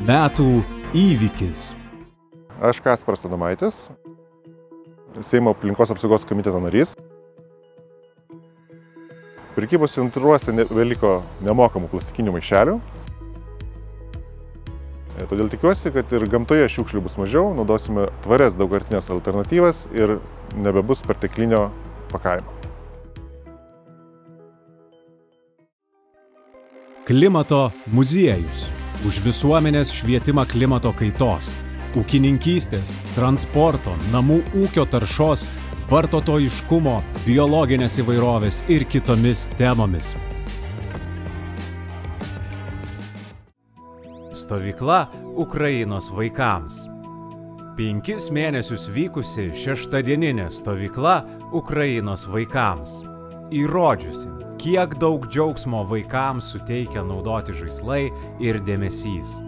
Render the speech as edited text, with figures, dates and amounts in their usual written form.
Metų įvykis. Aš Kasparas Adomaitis, Seimo aplinkos apsaugos komiteto narys. Prekybos centruose beliko nemokamų plastikinių maišelių. Todėl tikiuosi, kad ir gamtoje šiukšlių bus mažiau, naudosime tvarias daugkartines alternatyvas ir nebebus perteklinio pakavimo. Klimato muziejus. Už visuomenės švietimą klimato kaitos, ūkininkystės, transporto, namų ūkio taršos, vartotojiškumo, biologinės įvairovės ir kitomis temomis. Stovykla Ukrainos vaikams. 5 mėnesius vykusi šeštadieninė stovykla Ukrainos vaikams. Įrodžiusi, kiek daug džiaugsmo vaikams suteikia naudoti žaislai ir dėmesys.